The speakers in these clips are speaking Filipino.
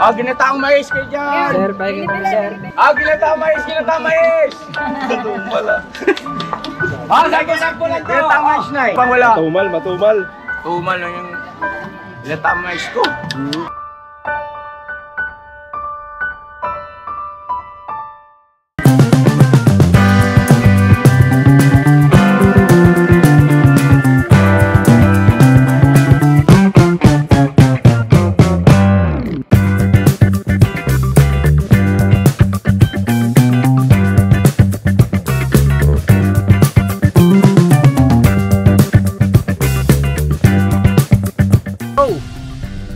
Ginataang mais kayo dyan! Sir, pahingin po sir. Ginataang mais! Ginataang mais! Ginataang pala. Sampo lang to! Ginataang mais na eh. Pang wala. Matumal. Tumal lang yung ginataang mais ko.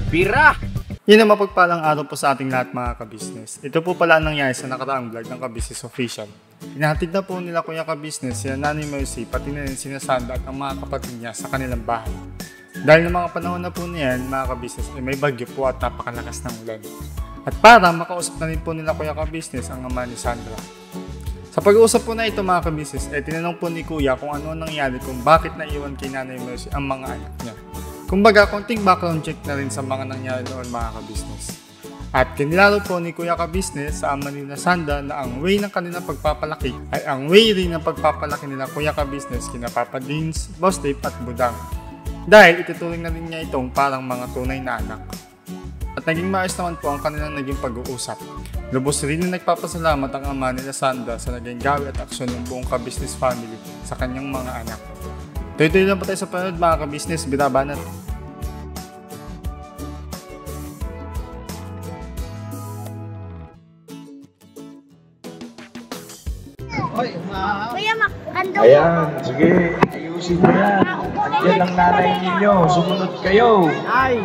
Bira! Yun ang mapagpalang araw po sa ating lahat mga kabisnes. Ito po pala ang nangyari sa nakaraang vlog ng Kabisnes Official. Inahatid na po nila Kuya Kabisnes, sila Nanay Mercy, pati na rin sina Sandra at ang mga kapatid niya sa kanilang bahay. Dahil ng mga panahon na po niyan mga kabisnes ay may bagyo po at napakalakas ng ulan. At para makausap na rin po nila Kuya Kabisnes ang ama ni Sandra. Sa pag-uusap po na ito mga kabisnes, tinanong po ni Kuya kung ano nangyari kung bakit naiwan kay Nanay Mercy ang mga anak niya. Kumbaga, konting background check na rin sa mga nangyari noon mga kabisnes. At kinilaro po ni Kuya Kabisnes sa ama nila Sandra na ang way ng kanilang pagpapalaki ay ang way rin ng pagpapalaki nila Kuya Kabisnes kina Papa Dins, Boss Dave at Budang. Dahil ituturing na rin niya itong parang mga tunay na anak. At naging maayos naman po ang kanilang naging pag-uusap. Lubos rin na nagpapasalamat ang ama nila Sandra sa naging gawi at aksyon ng buong Kabisnes family sa kanyang mga anak. Tuloy-tuloy lang po tayo sa panood mga kabisnes, binabanat. Kuya Mac, ando. Ayan, sige. Ayusin mo yan. Yan ang nanay ninyo. Sumunod kayo. Ay!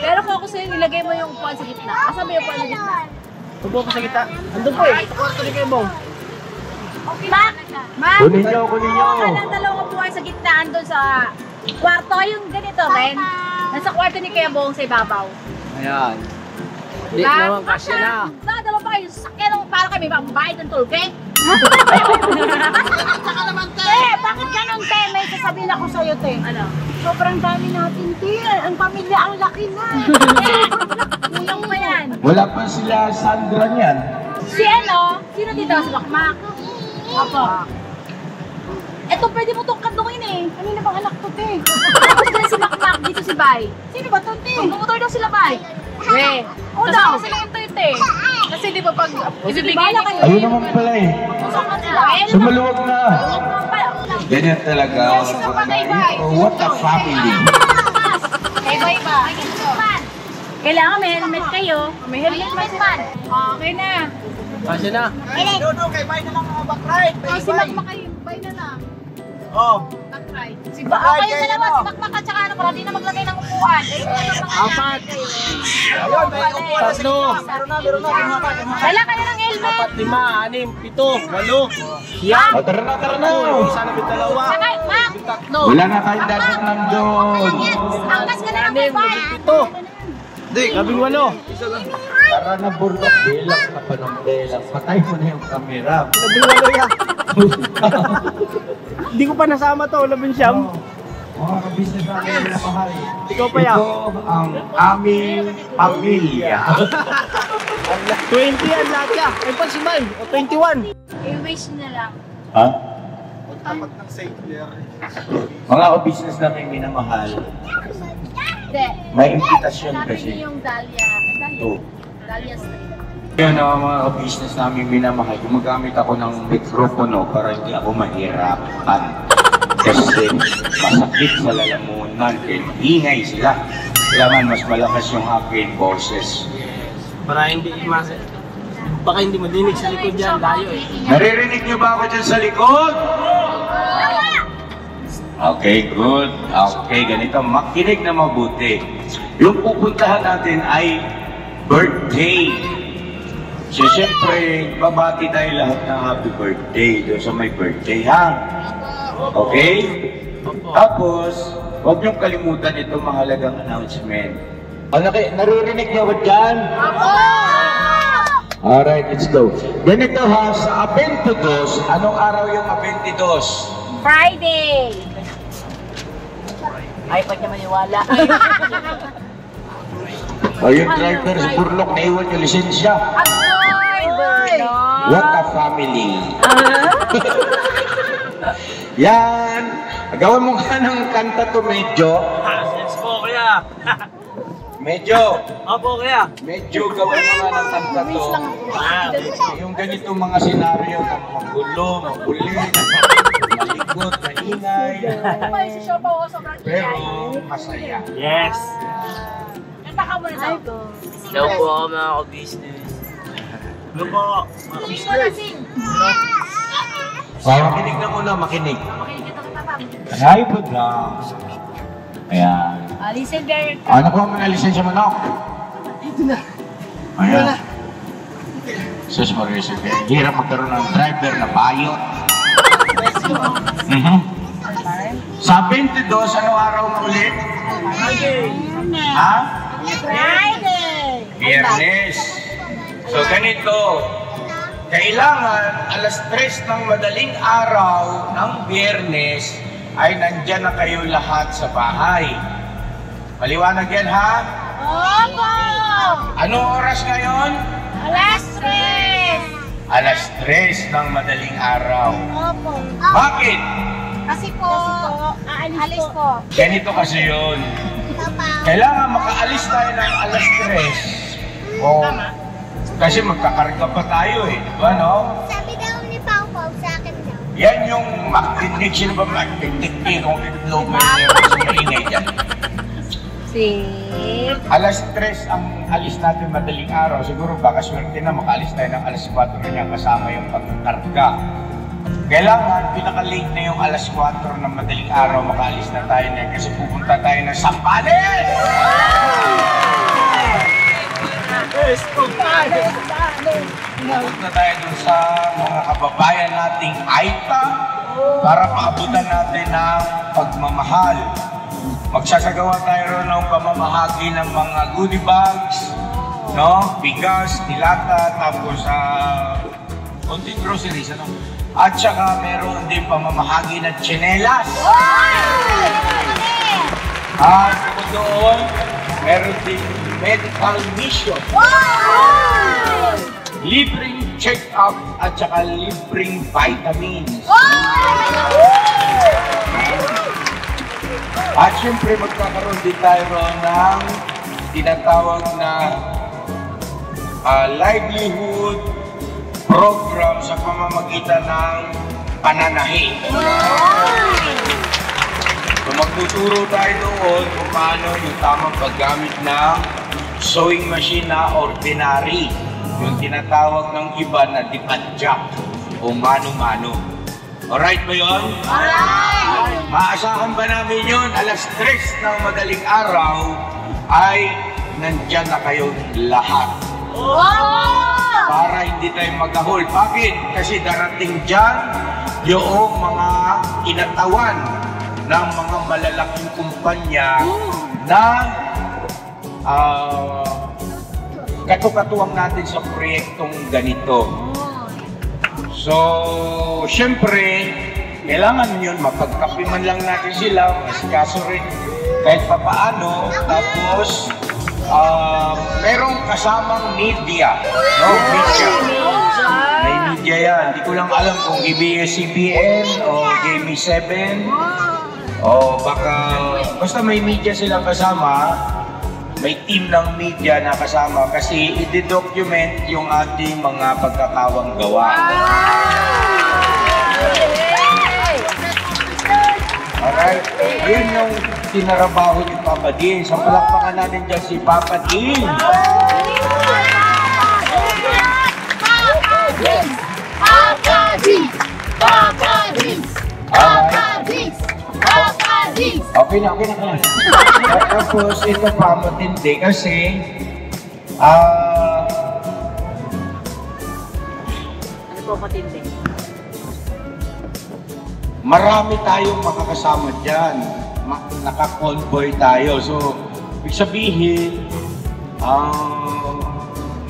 Pero kung ako sa'yo, nilagay mo yung upuan sa gitna. Asan mo yung upuan sa gitna? Tubo ko sa kita. Andun po eh. Kwarto ni kayo mo. Mac! Mac! Kunin nyo. Kumuha ka ng dalawang upuan sa gitna andun sa kwarto. Yung ganito rin. Nasa kwarto ni Kuya Bong sa ibabaw. Ayan. Di Diba? naman kasya na. Dalawa pa kayo. Sakyan ng para kami bayad ng tulke. Saka naman, te! Bakit ganun, te? May sasabihin ako sa'yo, te. Ano? Sobrang dami natin, te. Ang pamilya, ang laki na. Kulang pa yan. Wala pa sila Sandra niyan. Si ano? Sino dito? Si Makmak? Ako. Eto, pwede mo itong kandungin eh. Kanina bang anak to, te? Tapos dyan si Makmak, dito si Bay. Sino ba to, te? Magmumotor daw sila, Bay. Eh, kasama sila yung te. Kasi di ba pag ibibigay niyo kayo. Ayun naman pala eh. Sumaluwag na. Ganyan talaga. What a family. Iba-iba. Kailangan may helmet kayo. May helmet man. Okay na. Kasya na. Dodo, kay Bay na lang mga backride. Si Makmak kayo. Bay na lang. Oh. Backride. Kayo na naman si Makmak at saka ano para di na maglagay ng upuan. Eh, mga Apat. Ayun, may upuan na sa gitna. Meron na. Wala kayo ng helmet. 5, 6, 7, 8. Yan. O, tara na. Sana may dalawa. Saka, Mak. Wala na tayong dapat nandun. Angkas ka na lang kay Bay. 7. Di, 18. Tara na, burlak. Belak na pa ng belak. Patay mo na yung camera. Hindi ko pa nasama to, 11 siyam. Mga kabisnes namin na mahal. Ikaw pa yan. Ito ang aming pamilya. 20 yan lahat yan. Ay pa si May, o 21. I-wish na lang. Ha? Mga kabisnes namin minamahal. Hindi. May impitasyon Sabi kasi. niyo yung Dahlia. Oh. Dahlia Street. Yun ang mga kabisnes namin minamahal. Gumagamit ako ng mikropono para hindi ako mahirapan. Kasi masakit sa lalamunan kaya ingay sila. Kailangan mas malakas yung aking boses. Para hindi baka hindi madinig sa likod dyan, layo eh. Naririnig niyo ba ako dyan sa likod? Okay, good. Okay, ganito. Makinig na mabuti. Yung pupuntahan natin ay birthday. So, siyempre, babati tayo lahat ng happy birthday doon sa may birthday, ha? Okay? Tapos, huwag niyong kalimutan itong mahalagang announcement. Naririnig niyo ba dyan? Alright, let's go. Ganito ha, sa 22, anong araw yung 22? Friday! Ay, pag niya maniwala. O yung driver sa Burlok, naiwan yung lisensya. Ay, Burlok. What a family. Yan. Gawin mo nga ng kanta to medyo. Yes po, kuya. Medyo. Opo, kuya. Medyo gawin mo nga ng kanta to. Yung ganitong mga senaryo na magulo, magulit, malikot, maingay. May si Shopa o sobrang Pero masaya. Yes. Kanta ka muna daw. Hello po mga ka-business. Hello po. Sing mo na, sing. Makinig na muna, makinig. Makinig kita kita pa. Ay, good lang. Ayan. Listen very Ano ko ang mga lisensya mo, no? Ayan. Sus Maria Sofia, hirap magkaroon ng driver na bayot. Sa 22, anong araw na ulit? Ha? Friday. Biyernes. So ganito, kailangan alas 3 ng madaling araw ng Biyernes ay nandyan na kayo lahat sa bahay. Maliwanag yan, ha? Opo! Anong oras ngayon? Alas 3! Alas 3 ng madaling araw. Opo. Bakit? Kasi po, aalis po. Ganito kasi yun. Kailangan makaalis tayo ng alas 3. O, kasi magkakarga pa tayo eh. Diba, no? Sabi daw ni Pau Pau sa akin daw. Yan yung magtindig. Sino ba magtindig? Kung itlog mo yung sa maingay dyan. Alas 3 ang alis natin madaling araw. Siguro baka swerte na makaalis tayo ng alas 4 na niya kasama yung pagkakarga. Kailangan pinaka-late na yung alas 4 ng madaling araw makaalis na tayo na kasi pupunta tayo ng Sambales! Pupunta tayo dun sa mga kababayan nating Aita para paabutan natin ng pagmamahal. Magsasagawa tayo ron ng pamamahagi ng mga goodie bags, no? Bigas, tilata, tapos konting groceries, ano? At saka meron din pamamahagi ng tsinelas. At doon, meron din medical mission. Libreng check-up at saka libreng vitamins. At syempre magkakaroon din tayo ng tinatawag na livelihood program sa pamamagitan ng pananahi. So magtuturo tayo doon kung paano yung tamang paggamit ng sewing machine na ordinary. Yung tinatawag ng iba na dipadjak o mano-mano. Alright ba yun? Alright! Maasahan ba namin yun? Alas 3 ng madaling araw ay nandyan na kayo lahat. Para hindi tayo magahol. Bakit? Kasi darating dyan yung mga inatawan ng mga malalaking kumpanya na katukatuwang natin sa proyektong ganito. So, syempre, kailangan yun, mapagkapi man lang natin sila, mas kaso rin kahit papaano, tapos merong kasamang media, no? Media. May media yan. Hindi ko lang alam kung ABS-CBN o GMA7 o baka, basta may media silang kasama, may team ng media na kasama kasi i-document yung ating mga pagkakawang gawa. Alright, yun yung tinarabaho ni Papa Dean. Sa palakpakan natin dyan si Papa Dean. Okay na. Tapos ito pa matindi kasi Ano po matindi? marami tayong makakasama dyan. Naka-convoy tayo. So, ibig sabihin,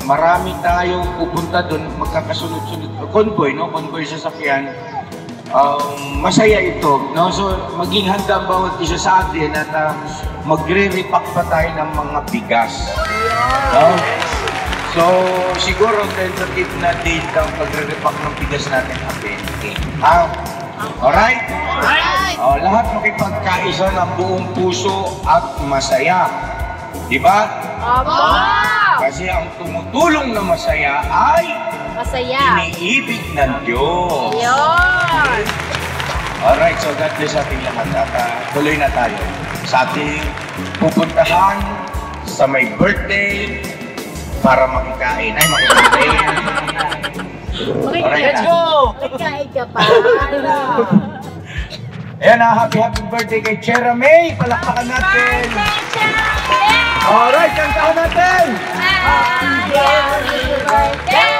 marami tayong pupunta doon, magkakasunod-sunod. Convoy, no? Convoy sasakyan. masaya ito, no? So, maging handa ang bawat isa sa atin at magre-repack pa tayo ng mga bigas. No? So, siguro tentative na date ang pagre-repack ng bigas natin ang 20. Alright? Lahat makipagkaisa ng buong puso at masaya. Diba? Kasi ang tumutulong na masaya ay iniibig ng Diyos. Alright, so God bless ating lahat at tuloy na tayo sa ating pupuntahan sa may birthday para makikain. Ay, makikain. Alright, let's go! Makikain ka pa. Ayan na, happy birthday kay Chera May. Palakpakan natin. Alright, kantahan natin. Happy birthday!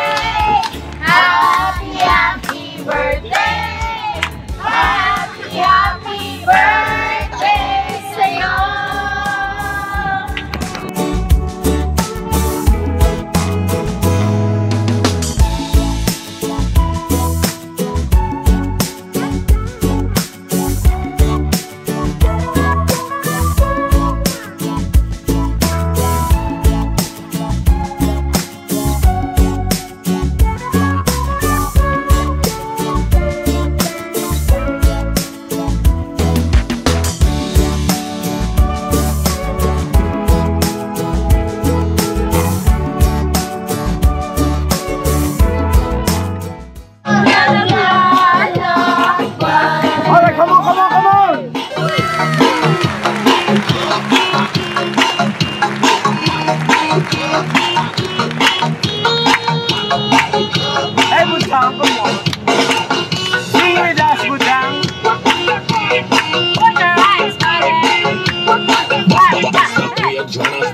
Happy birthday! Happy birthday sa'yo!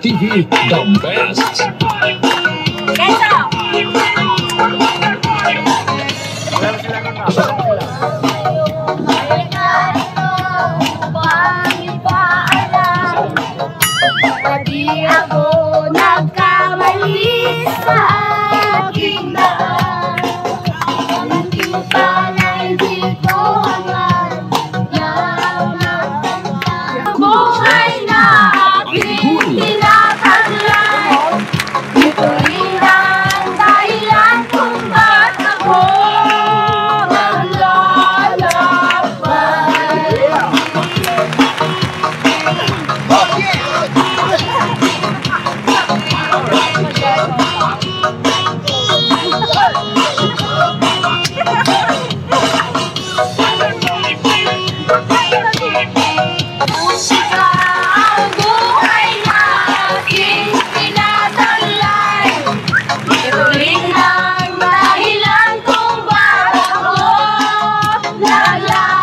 TV, the best. Di ako nagkamali sa aking daan. Hindi pala hindi ko hangad na magtanda. Buhay na aking tinataglan. Ito rin ang dahilan kung ba't ako naglalakbay. Musika ang buhay natin tinataglay. Ito rin ang dahilan kung ba't ako naglalakbay.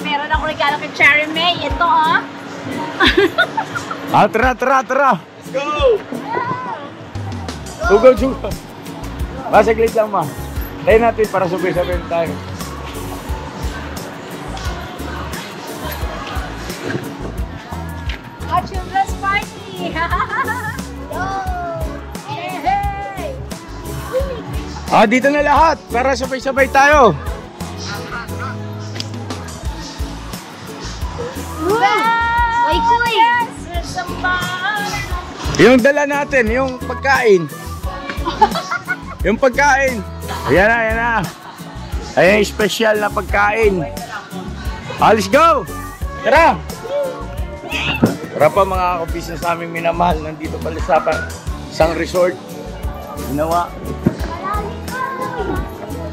Meron akong regalo kay Cherry May. Ito, oh. Tara. Let's go! Sugaw. Masaglit lang, ma. Tayo natin para sabay-sabay tayo. Children's party! Hey! Dito na lahat para sabay-sabay tayo. Uy, kuy! Yung dala natin, yung pagkain. Yung pagkain. Ayan na. Ayan yung special na pagkain. Let's go! Tara! Tara pa mga ka-business naming minamahal. Nandito pala sa isang resort. Ginawa.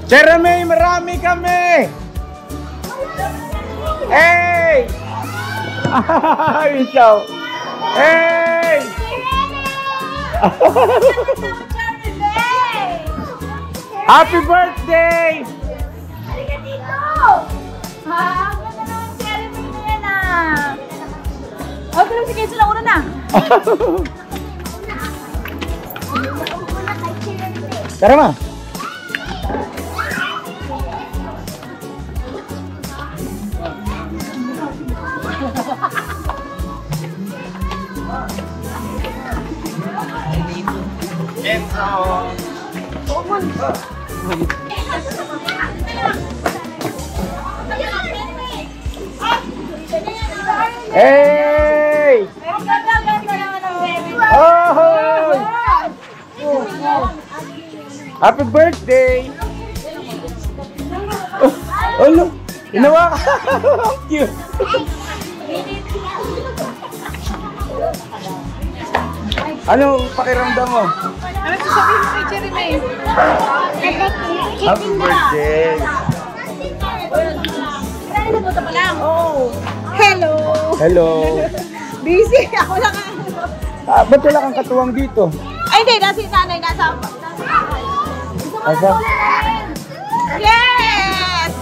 Jeremy, marami kami! Hey! Ayun siya. Hey! Happy birthday! Halika dito! Ha? Ganda naman ceremony na yan ah! Oh, pero si Kenzo na una na! Tara ma! Hey! Ang ganda naman ang baby! Oh! Happy birthday! Oh, look! Ginawa ka! Cute! Ano pakiramdam mo? Ano sasabihin mo kay Jeremy? Happy birthday! Nalimutan pa lang. Oh. Hello. Hello! Busy. Ako lang. Ba't wala kang katuwang dito? Ay, hindi. Nasa nanay. Nasa. Asa? Yes!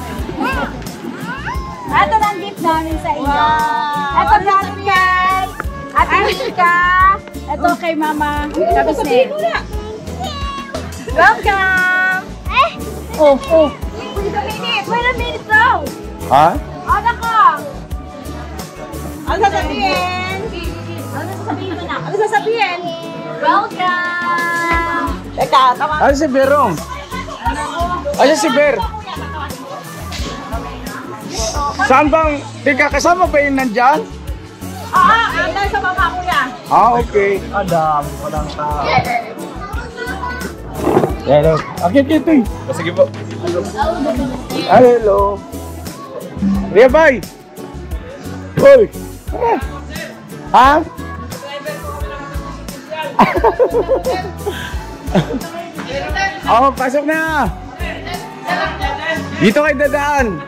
Ito na ang gift namin sa inyo. Wow. Ito galing kay Ate Mika. Ito kay Mama Kabisne. Welcome! Oh. Wait a minute bro. Ha? Ano ka? Ano sasabihin? Ano sasabihin? Welcome! Teka, tama. Ano si Berong? Ano si Ber? Saan bang? Teka, kasama ba yun nandyan? Ando sa baba kuya. Okay. Adam, walang tao. Hello. Akit ito eh. Sige po. Hello. Ria Bay. Hoy. Ha? Oh, pasok na. Dito kayo dadaan.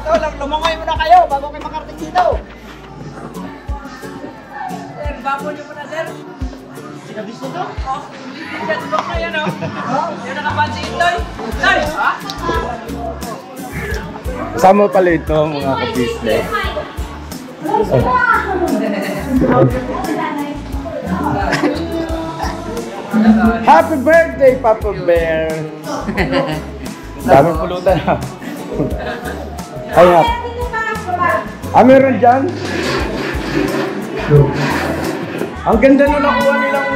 Ito lang, lumangoy muna kayo bago kayo makarating dito. Sir, bago niyo muna, sir. Sinabis nyo to? Oo. Sinabis na yan, oh. Yung nakapansin ito, Tay! Ha? Kasama pala ito mga ka-business. Happy birthday, Papa Bear! Daming pulutan ha. Ayan. Meron dyan? Ang ganda nung nakuha nilang...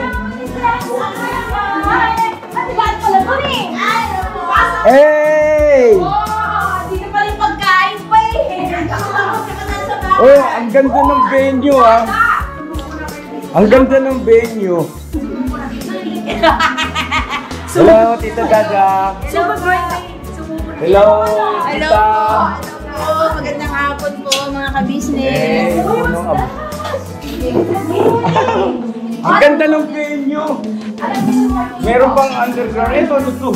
Hey! Dito pa rin pagkain pa eh. Oh, ang ganda ng venue ha. Ang ganda ng venue. Hello, Tita Gaga. Super birthday. Hello, Hello Tita. po. Magandang hapon po mga Eh, ka-business. ang ganda ng venue. Meron pang underground. Ito, ito.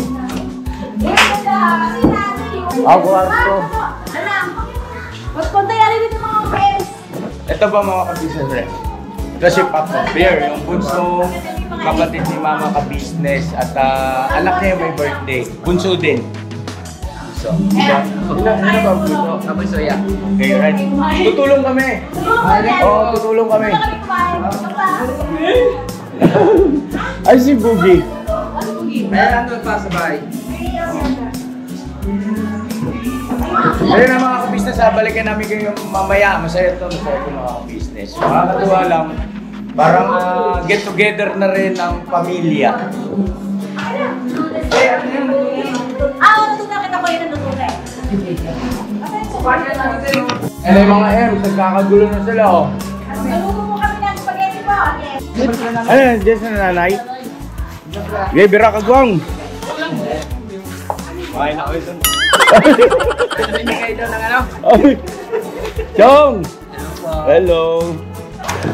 Ako, ito. Magpunta yan dito mga friends. Ito ba mga ka-business rin? Ito si Papa Bear, yung bunso kapatid ni Mama ka-business at anak niya may birthday. Bunso din. So, ano ba bunso? Kapag soya. Okay, right. Tutulong kami. Oo, tutulong kami. Ay, si Boogie. Kaya nandun pa sa bahay. Ayun na mga ka-business, balikan namin kayo mamaya. Masaya ito mga ka-business. Makakatuwa lang. Parang get together na rin ang pamilya. Natutunan kita ko yun ang natutunan. Ano yung mga M's, nagkakagulo na sila oh. Naluto mo kami ng spaghetti po. Ano yan, Jess na nanay? Okay, bira kagwang. Kumain na kayo doon. Hindi kayo doon ng ano? Chong! Hello!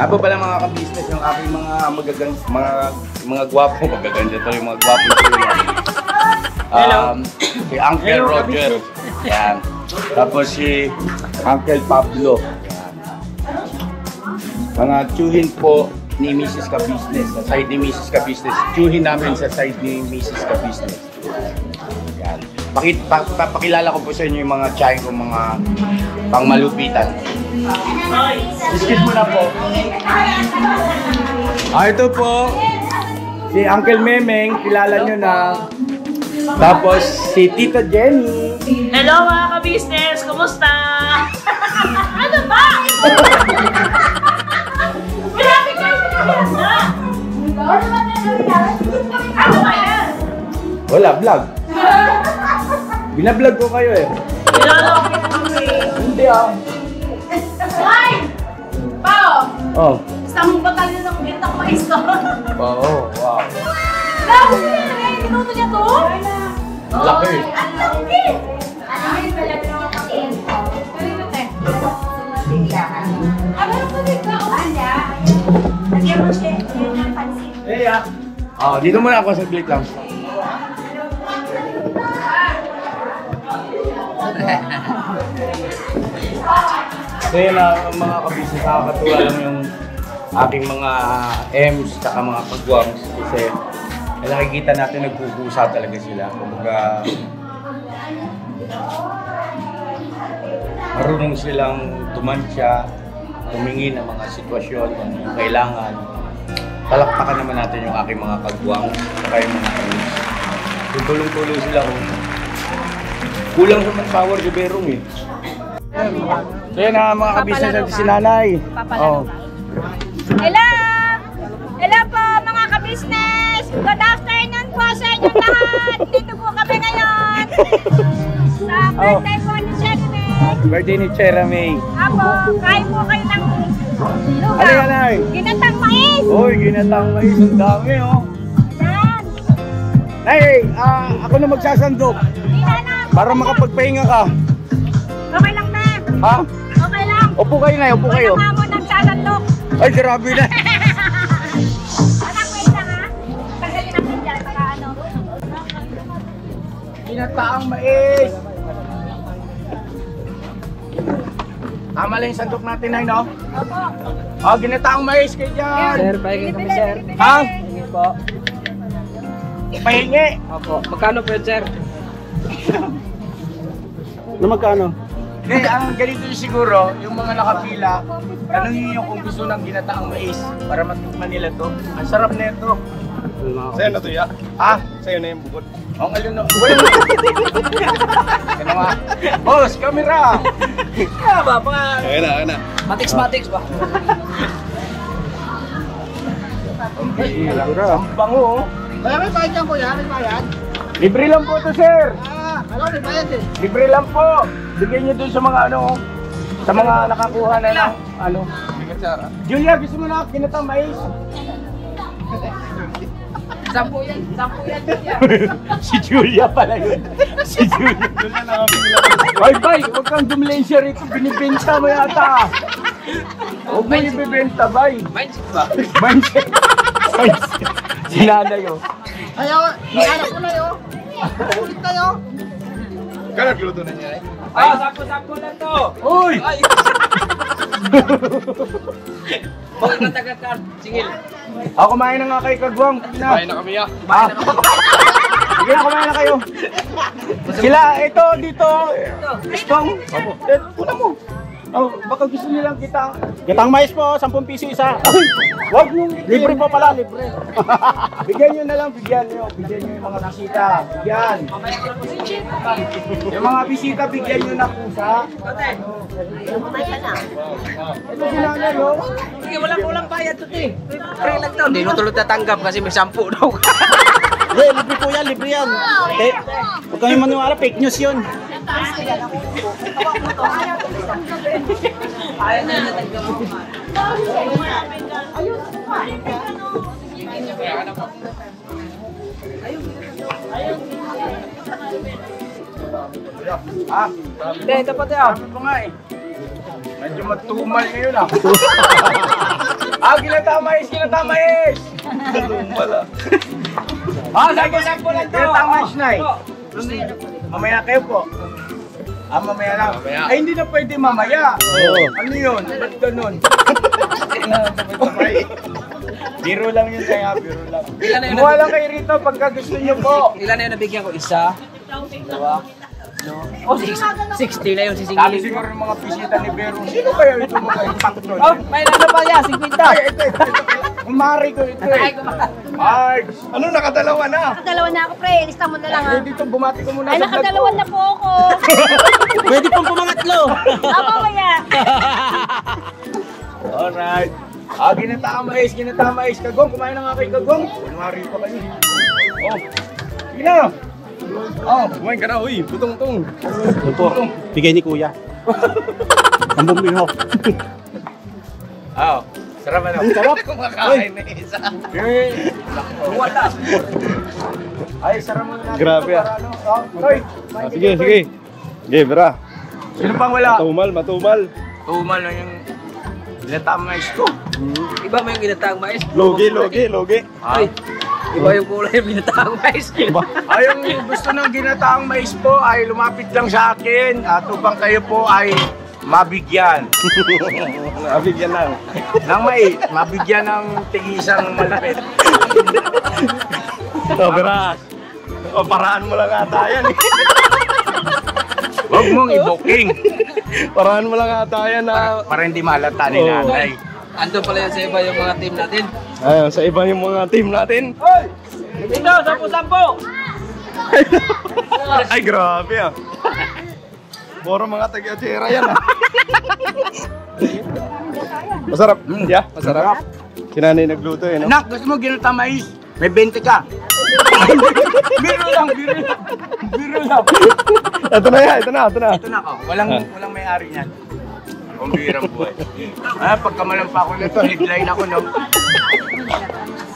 Ako pala mga ka-business yung aking mga gwapo, magaganda to yung mga gwapo si Uncle Roger. Yan. Tapos si Uncle Pablo. Yan. Mga tsuhin po ni Mrs. Ka-Business. Sa side ni Mrs. Ka-Business. Tsuhin namin sa side ni Mrs. Ka-Business. Yan. Pakilala ko po sa inyo yung mga tsahin ko, mga pangmalupitan. Biskit mo na po. Ito po. Si Uncle Memeng, kilala nyo na. Tapos si Tita Jenny. Hello mga ka-business! Kumusta? Ano ba? Grabe kayo sinaganda! Ano ba ano ba yan? Wala, vlog. Binablog ko kayo eh. Hindi ah. Ay! Pao! Oh. Isang batalyon ng gintang mais ko. Oh, wow. Grabe yan eh! Minuto niya to? Laki. Ang laki! Ano yung talaga naman ang info? Ano yung ano yung pwede ka? Anya? Lagyan mo siya ng pansin. Hey ah. Oh, dito muna ako saglit lang. So yun na mga kabisnes, nakakatuwa lang yung aking mga M's at mga kagwangs kasi nakikita natin nagpupusa talaga sila. Kumbaga marunong silang tumansya, tumingin ng mga sitwasyon kung kailangan. Palakpakan naman natin yung aking mga kagwangs at yung mga M's. Tulong-tulong sila kung kulang sa manpower si Berong eh. So yun na mga kabisnes natin si Nanay. Oh. Hello! Hello po mga ka-business! Good afternoon po sa inyong lahat! Dito po kami ngayon! Sa birthday po ni Cherry May! Birthday ni Cherry May. Apo, kain po kayo ng lugaw. Ano yan ay? Ginatang mais! Uy, ginatang mais. Ang dami oh. Yan! Nay, ako na magsasandok. Hindi na! Para makapagpahinga ka. Okay lang na! Ha? Okay lang! Upo kayo na, upo kayo. Wala nga mo nagsasalok! Ay, grabe na. Anak, wait lang ha! Tagalin natin dyan para ano. Ginataang mais. Tama lang yung sandok natin, Nay, no? Opo! Oh, ginataang mais kayo dyan. Sir, pahingi kami sir. Ha? Pahingi po. Pahingi. Opo. Magkano po yun, sir? Na magkano? Hindi, ang ganito yung siguro, yung mga nakapila, tanongin nyo kung gusto ng ginataang mais para matikman nila to. Ang sarap na ito. Sa'yo na to, ya. Ah, Sa'yo na yung bukod. ang alin na. Wala mo. Ano nga? Boss, camera! Kaya ba? Ayun na. Matiks ba? Ang bango, oh. Kaya may bayad yan, kuya. May bayad. Libre lang po to, sir. Alam, may bayad eh. Libre lang po. Bigyan nyo dun sa mga ano, sa mga nakakuha na ng ano. Julia, gusto mo na ginatang mais? Sampu yan, Julia. Si Julia pala yun. Si Julia. Ay, bay, huwag kang dumilensya rito. Binibenta mo yata. Huwag mo ibibenta, bay. Mindset ba? Mindset. Mindset. Si nanay, oh. Ayaw, nakahanap ko na yun. Ulit tayo. Kaya nagluto na niya eh. Sampu lang to. Uy! Ay! Huwag ka tagad singil. Ako kumain na nga kay Kagwang. Kumain na kami ya. Ah. Sige na, kumain na kayo. Sila, ito, dito. Stong. Una mo. Oh, baka gusto nilang kita. Gatang mais po, 10 piso isa. Wag mong Libre po pala, libre. Bigyan nyo na lang, bigyan nyo yung mga bisita. Bigyan. Yung mga bisita, bigyan nyo na pusa. Ito sinanay, oh. Sige, walang bayad to, te. Free lang to. Hindi nung tulad tatanggap kasi may 10 daw. Hindi, libre po yan, libre yan. Eh, huwag kami maniwala, fake news yun. Hindi, ito pa tayo. Sabi ko nga eh. Medyo matumal ngayon ah. Ginatamais! Matumal ah. Sige, sampo lang to. Ginatamais na eh. Mamaya kayo po. Mamaya lang. Ay, hindi na pwede mamaya. Ano yun? Ba't ganun? Biro lang yun kaya, biro lang. Kumuha lang kayo rito pagka gusto nyo po. Ilan na yung nabigyan ko? Isa? Dalawa? No? Oh, 60 na yun, Sabi sisingilin. siguro yung mga bisita ni Bero. Sino kaya ito mga impactor? Oh, may ano pa yan, 50. Ay, ito. Umari ko ito eh. Marge! Ano, nakadalawa na? Nakadalawa na ako, pre. Lista mo na lang, ha? Ay, dito, bumati ko muna Ay, sa vlog ko. nakadalawa na po ako. Pwede pong pumangatlo. Mamaya. Alright. Ginataamais. Kagong, kumain na nga kay Kagong. Umari pa kayo. Oh, sige na. Oh, kumain ka na, uy. Butong-tong. Ito po, bigay ni Kuya. 10 piso. Sarap ano? Sarap. Kumakain na isa. Wala. Ay, sarap mo na. Grabe, ah. Toy. Sige. Sige, Bera. Sino pang wala? Matumal. Tumal na yung ginatamais ko. Iba mo yung ginataang mais? Logi. Ay, iba yung kulay yung ginataang mais. Ay, yung gusto ng ginataang mais po ay lumapit lang sa akin at upang kayo po ay mabigyan. Mabigyan lang. Mabigyan ng tigisang malapit. Bera. Paraan mo lang ata yan eh. Huwag mong i-booking Paraan mo lang ata yan na... para hindi malata ni nanay. Ando pala yan sa iba yung mga team natin. Ayun, sa iba yung mga team natin. Ito, 10-10. Ay, grabe ah. Puro mga taga-tira yan ah. Masarap. Masarap. Sinanay nagluto eh, no? Anak, gusto mo ginatamais? May 20 ka. Biro lang. Ito na yan, ito na. Ito na ako. Walang may-ari niyan. Kumbirang buhay. Pagkamalang pa ako nito, headline ako, no?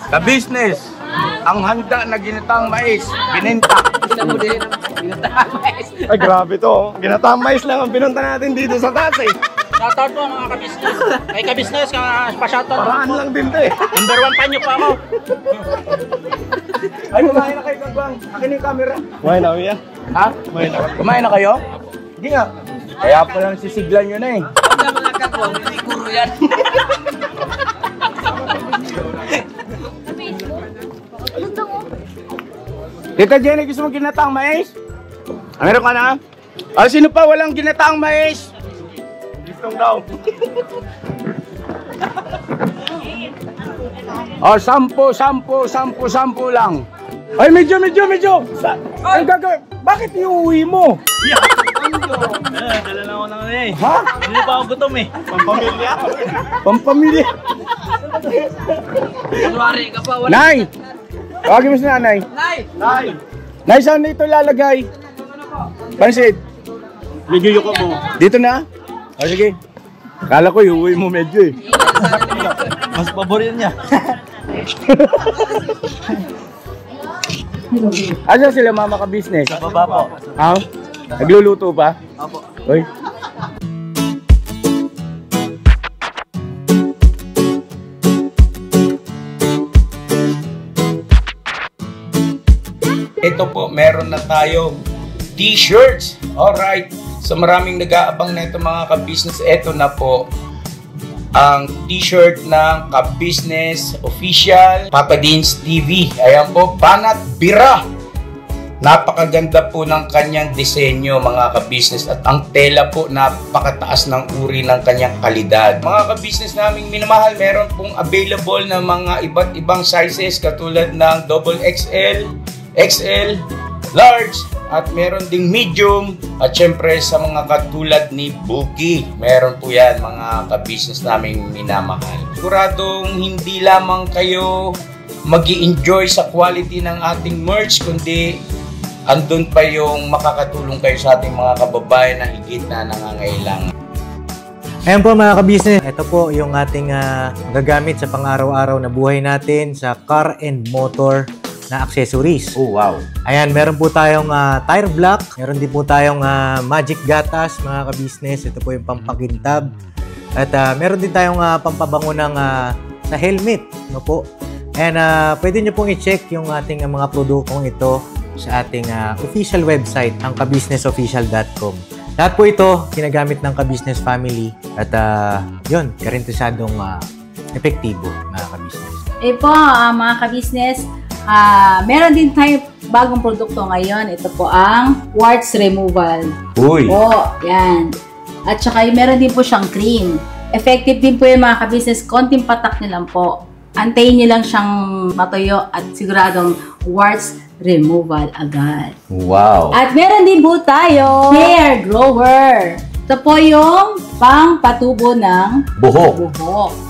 Ka-business, ang handa na ginatang mais, binenta. Ito mo din, ginataang mais. Ay, grabe to. Ginataang mais lang ang pinunta natin dito sa taas eh. Shoutout po mga ka-business. Ay ka-business, pa-shoutout. Paraan lang din to eh. Number 1 panyo po ako. Ay, kumain na kayo, Kagwang. Akin yung camera. Kumain na yan. Ha? Kumain na kayo? Hindi nga. Kaya pa lang sisiglan nyo na eh. Huwag na mga katwang, hindi guro yan. Tita Jenny, gusto mo ginataang mais? Meron ka na? Sino pa walang ginataang mais? Gustong daw. 10 lang. Ay, medyo. Ay, gagawin. Bakit iuwi mo? Dala lang ako ng ano eh. Ha? Hindi pa ako gutom eh. Pampamilya. Pampamilya. Kunwari ka pa, wala. Nay! Tawagin mo si nanay. Nay! Nay, saan na ito lalagay? Pansit. Medyo yuko mo. Dito na? O sige. Kala ko iuwi mo medyo eh. Mas paborito niya. Asa sila mama ka business? Sa baba po. Ha? Nagluluto pa? Opo. Oy. Ito po, meron na tayong t-shirts. Alright. So maraming nag-aabang na ito mga ka-business. Ito na po ang t-shirt ng Ka-Business Official Papa Dean's TV. Ayan po, Banat Bira Napakaganda po ng kanyang disenyo mga ka-business at ang tela po napakataas ng uri ng kanyang kalidad. Mga ka-business naming minamahal, meron pong available na mga iba't ibang sizes katulad ng XXL, XL, large, at meron ding medium, at syempre sa mga katulad ni Bookie, meron po yan mga ka-business naming minamahal. Siguradong hindi lamang kayo mag-i-enjoy sa quality ng ating merch, kundi andun pa yung makakatulong kayo sa ating mga kababayan na higit na nangangailangan. Ayan po mga ka-business, ito po yung ating gagamit sa pang-araw-araw na buhay natin sa car and motor na accessories. Oh, wow. Ayan, meron po tayong tire block, meron din po tayong magic gatas mga ka-business. Ito po yung pampakintab. At meron din tayong pampabango ng sa helmet, no po. And pwede nyo pong i-check yung ating mga produktong ito sa ating official website, ang kabusinessofficial.com. Lahat po ito ginagamit ng ka-business family at yun, karintisadong epektibo mga ka-business. Eh po, mga ka-business, meron din tayo bagong produkto ngayon. Ito po ang warts removal. Uy! Po, yan. At saka meron din po siyang cream. Effective din po yung mga ka-business. Konting patak nyo lang po. Antayin nyo lang siyang matuyo at siguradong warts removal agad. Wow! At meron din po tayo hair grower. Ito po yung pang-patubo ng buhok.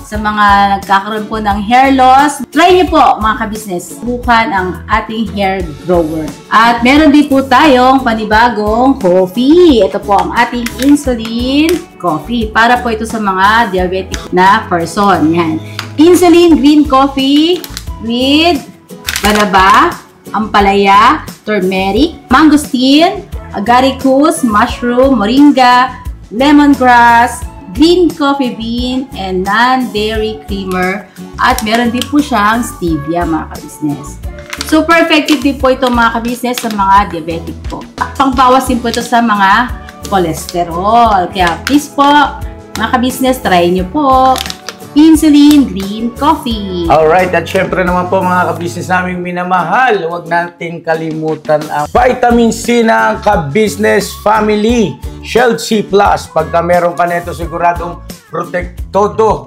Sa mga nagkakaroon po ng hair loss, try niyo po mga ka-business, subukan ang ating hair grower. At meron din po tayong panibagong coffee. Ito po ang ating insulin coffee. Para po ito sa mga diabetic na person. Yan. Insulin green coffee with banaba, ampalaya, turmeric, mangosteen, agaricus, mushroom, moringa, lemongrass, green coffee bean, and non-dairy creamer. At meron din po siyang stevia mga ka-business. Super effective din po ito mga ka-business sa mga diabetic po. Pangbawas din po ito sa mga cholesterol. Kaya please po mga ka-business, try nyo po insulin green coffee. Alright, at syempre naman po mga ka-business naming minamahal, huwag nating kalimutan ang vitamin C ng ka-business family, Shield C+. Pagka meron ka nito, siguradong protect todo.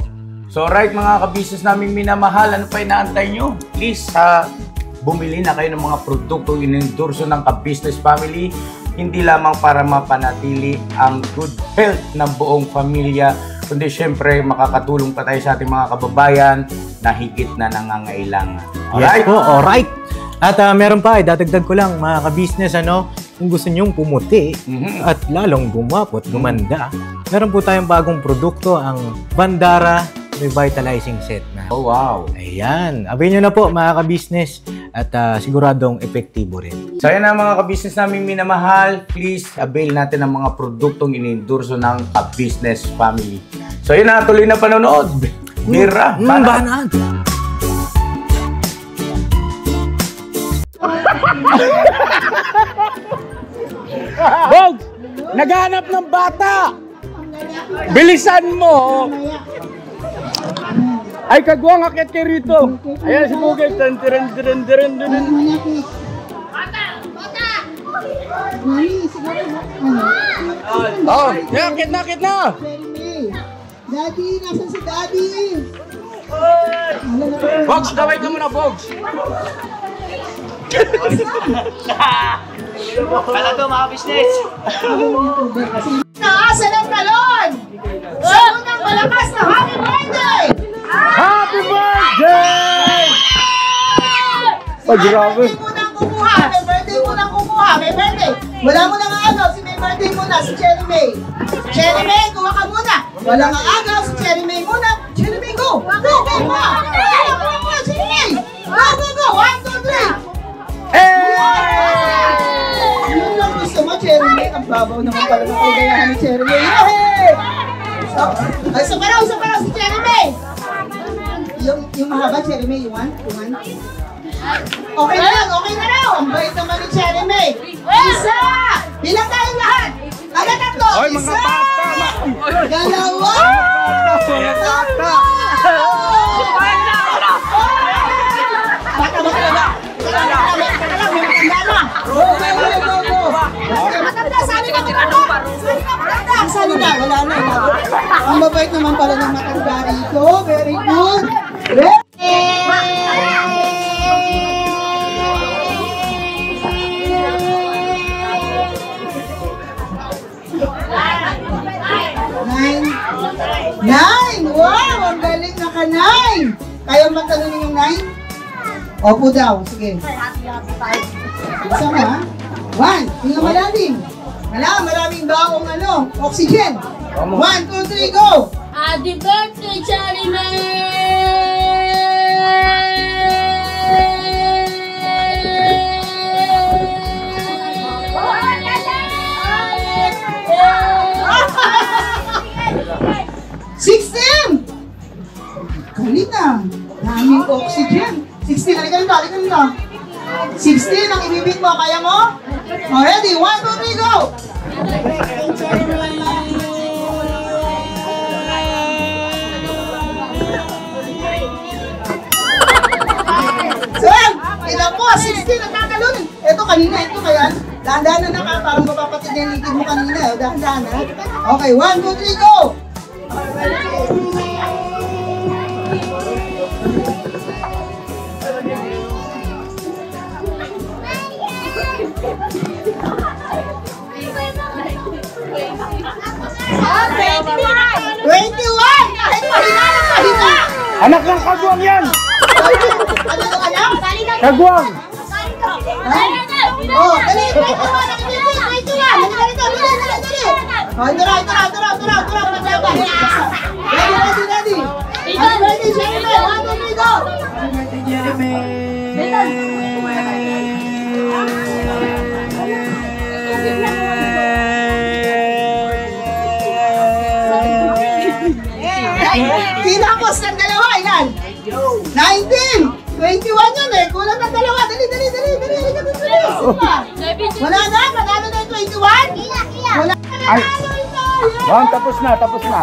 So alright mga ka-business naming minamahal, ano pa inaantay nyo? Please, bumili na kayo ng mga produktong inendorso ng ka-business family, hindi lamang para mapanatili ang good health ng buong pamilya, kundi syempre makakatulong pa tayo sa ating mga kababayan na higit na nangangailangan. Alright? Yes po, alright. At meron pa, dadagdag ko lang mga ka-business, kung gusto nyong pumuti at lalong gumapot, gumanda, meron po tayong bagong produkto, ang Bandara Revitalizing Set na. Oh, wow. Ayan. Abay nyo na po mga ka-business at siguradong epektibo rin. So yan na mga ka-business naming minamahal, please avail natin ang mga produktong inendorso ng ka-business family. So yun na, tuloy na panonood. Mira, banat. Bogs! Naghahanap ng bata! Bilisan mo! Ay, kagwang akit kayo rito. Ayan si Bugay. Oh, akit na! Daddy, nasan si Daddy? Bogs, kaway ka muna, Bogs. Talaga mga business. Naasan ang talon? Sa unang malakas na happy birthday! Happy birthday! Ay, grabe. May birthday munang kumuha, may birthday. Wala mo nang agaw, si may birthday muna, si Cherry May. Cherry May, kuha ka muna. Wala nang agaw, si Cherry May muna. Cherry May, go! Go, go, go! Cherry May! Go, go, go! 1, 2, 3! Yun lang gusto mo, Cherry May. Ang babaw naman pala ng kaligayahan ni Cherry May. Ay, isa pa raw si Cherry May. Yung mahaba, Cherry May, yung one? Okay na raw. Ang bait naman ni Cherry May. Isa! Bilang tayong lahat. Aga tatlo. Oy, mga Isa! bata! Dalawa! Mga bata! Bata. May matanda na. wala na. Ang mabait naman pala ng matanda rito. Very good. Nine! Wow! Ang galing na ka, Nine! Kaya magtanong yung Nine? Opo daw. Sige. Isa mo, ha? One. Tingnan malalim. Maraming baong oxygen. 1, 2, 3, go! Happy birthday, Cherry May! na. Daming oxygen. 16, halika nito. 16 ang ibibig mo. Kaya mo? Oh, ready? 1, 2, 3, go! So, ilan po? 16 ang kakalunin. Ito kanina, ito kaya. Dahan-dahan na ka. Parang mapapatid na yung likid mo kanina. Dahan-dahan na. Okay, 1, 2, 3, go! Kahit mahina ng mahina! Anak ng kagwang yan! Ano yung anak? Kagwang! Oh, dali! 21! Ready! Ready, Jeremy! 1, 2, 3, go! Tinapos ng dalawa, ilan? 19! 21 yun eh! Kulang ng dalawa! Dali! Wala na? Panalo na yung 21? Wala na! Ay! Juan, tapos na! Tapos na!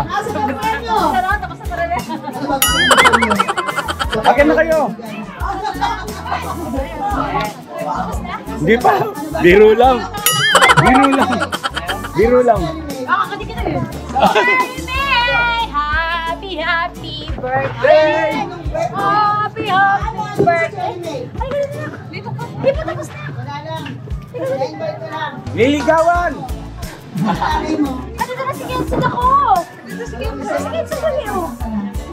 Nasa na premyo? Akin na kayo! Hindi pa! Biro lang! Happy birthday! Happy birthday! Ay, ganun na. Dito ka. Di ba tapos na? Wala lang. Na-invite ko lang. Liligawan! Sabi mo. Ano na si Kenson ako? Si Kenson dali oh.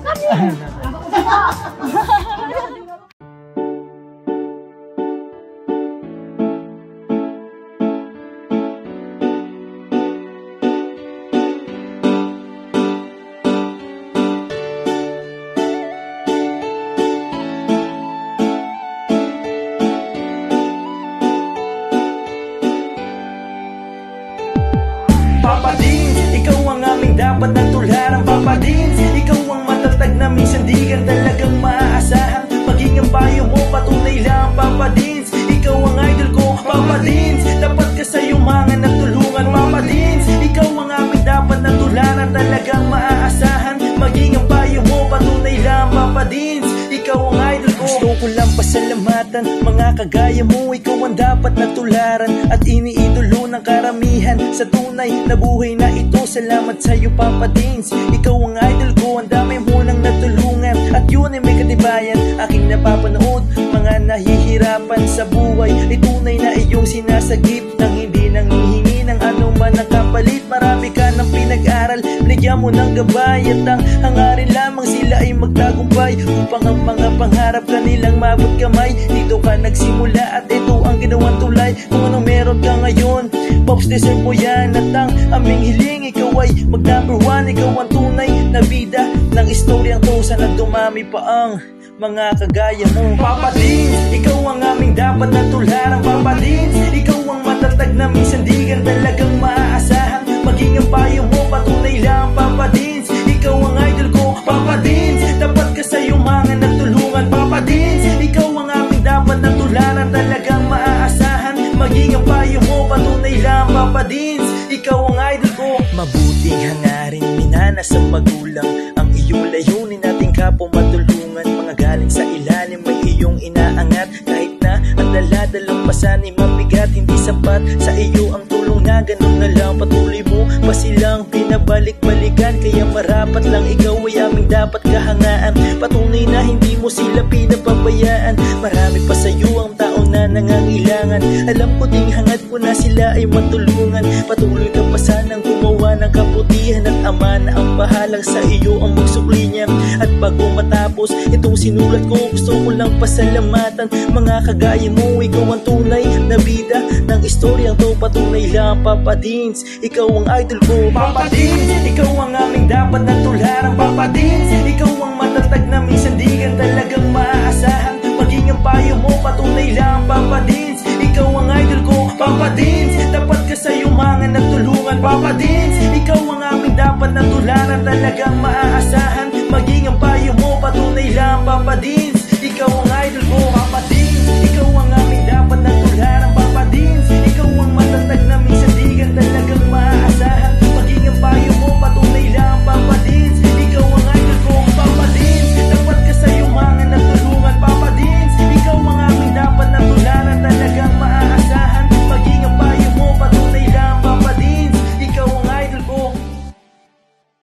Kami. Papa Dins, ikaw ang aming dapat na tularan. Papa Dins, ikaw ang matatag na minsan di ka talagang maaasahan. Maging ang payo mo, patunay lang. Papa Dins, ikaw ang idol ko. Papa Dins, dapat ka sa yumangan at tulungan. Papa Dins, ikaw ang aming dapat na tularan. Talagang maaasahan. Maging ang payo mo, patunay lang. Papa Dins, ikaw ang idol ko. Gusto ko lang pasalamatan, mga kagaya mo. Ikaw ang dapat na tularan at iniidolo ng karamihan sa tunay na buhay na ito. Salamat sa'yo, Papa Dins. Ikaw ang idol ko, ang dami mo nang natulungan. At yun ay may katibayan, aking napapanood. Mga nahihirapan sa buhay ay tunay na iyong sinasagip, nang hindi nang hihingi ng anuman ang kapalit. Marami ka ng pinag-aral, binigyan mo ng gabay. At ang hangarin lamang sila ay magtagumpay, upang ang mga pangarap kanilang mabot kamay. Dito ka nagsimula at ito ang ginawang tulay. Kung anong meron ka ngayon, Pops, deserve mo yan. At ang aming hiling, ikaw ay mag number 1. Ikaw ang tunay na bida ng istoryang to. Sana dumami pa ang mga kagaya mo. Papa Dins, ikaw ang aming dapat na tularan. Papa Dins, ikaw ang matatag na minsan di ka talagang maaasahan. Maging ang payo mo, patunay lang. Papa Dins, ikaw ang idol ko. Papa Dins, dapat ka sa yumangan at tulungan. Papa Dins, ikaw ang aming dapat na tularan. Talagang maaasahan. Maging ang payo mo, patunay lang. Papa Dins, ikaw ang idol ko. Mabuting hangarin, minana sa magulang. Ang iyong layunin nating kapwa matulungan. Mga galing sa ilalim, may iyong inaangat. Kahit na ang Dalampasan ay mabigat, hindi sapat sa iyo ang tulong na ganun na lang. Patuloy mo pa silang pinabalik-balikan, kaya marapat lang ikaw ay aming dapat kahangaan. Patunay na hindi mo sila pinapabayaan. Marami pa sa iyo ang tao na nangangailangan. Alam ko ding hangad mo na sila ay matulungan. Patuloy ka pa sanang gumawa ng kabutihan, at Ama na ang bahalang sa iyo ang magsukli niya. At bago matapos itong sinulat ko, gusto ko lang pasalamatan mga kagaya mo. Ikaw ang tunay na bida ng istoryang to. Patunay lang Papa Dins, ikaw ang idol ko. Papa Dins, ikaw ang aming dapat na tularan. Papa Dins, ikaw ang matatag na minsan di ka talagang maaasahan. Maging ang payo mo, patunay lang Papa Dins, ikaw ang idol ko. Papa Dins, dapat ka sa iyong mga nagtulungan. Papa Dins, ikaw ang aming dapat na tularan. Talagang maaasahan, maging ang payo mo, patunay lang Papa Dins.